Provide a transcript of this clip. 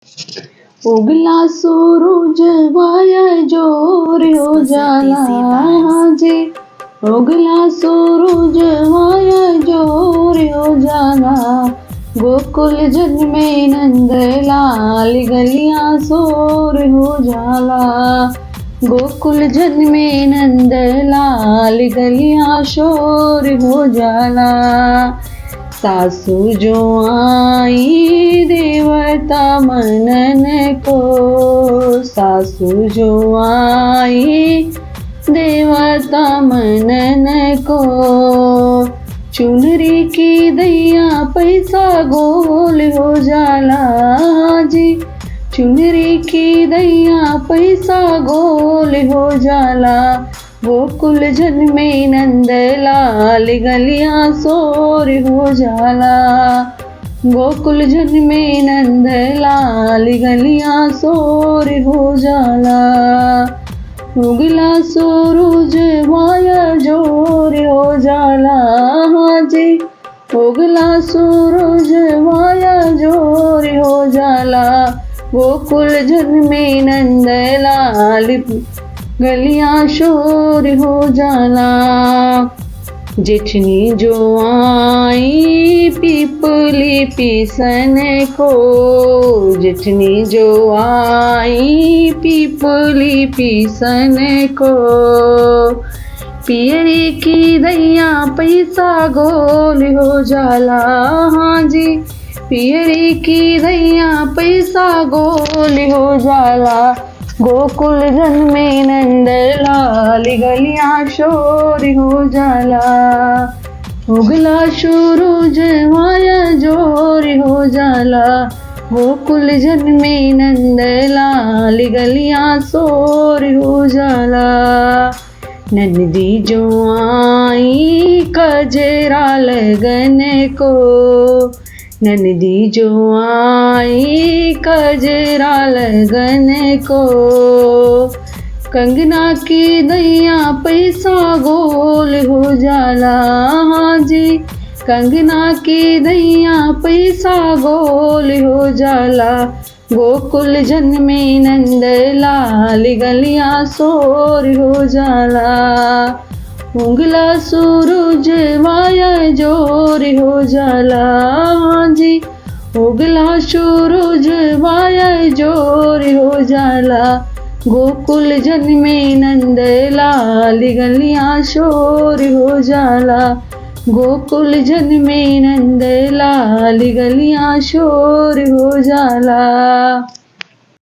उगला सूरज वाया जोर हो जाला जी। उगला सूरज वाया जोर हो जाला। गोकुल जन्मे नंद लाल गलियां शोर हो जाला। गोकुल जन्मे नंद लाल गलियां शोर हो जाला। सासू जो आई देवता मनन को। सासू जो आई देवता मनन को। चुनरी की दैया पैसा गोल हो जाला जी। चुनरी की दैया पैसा गोल हो जाला। गोकुल जन्मे नंद लाल गलियां शोर हो जाला। गोकुल जन्मे नंद लाल गलियां शोर हो जाला। उगला सूरज वाया जोर हो जाला जी। उगला सूरज वाया जोर हो जाला। गोकुल जन्मे नंद लाल गलियां शोर हो जाला। जेठनी जो आई पीपली पीसन को। जेठनी जो आई पीपली पीसन को। पियरी की दैया पैसा गोल हो जाला जी। पियरी की दैया पैसा गोल हो जाला। गोकुल जन्मे नंद लाल गलियां शोर हो जाला। उगला सूरज वाया जोर हो जाला। गोकुल जन्मे नंद लाल गलियां शोर हो जाला। नंदी जो आई कजरा लगन को। नंदी जो आई कजरा लगन को। कंगना की दैया पैसा गोल हो जाला जी। कंगना की दैया पैसा गोल हो जाला। गोकुल जन्मे नंद लाल गलियां शोर हो जाला। उगला सूरज वाया जोर हो जाला जी। उगला सूरज वाया जोर हो जाला। गोकुल जन्मे नंद लाल गलियां शोर हो जाला। गोकुल जन्मे नंद लाल गलियां शोर हो जाला।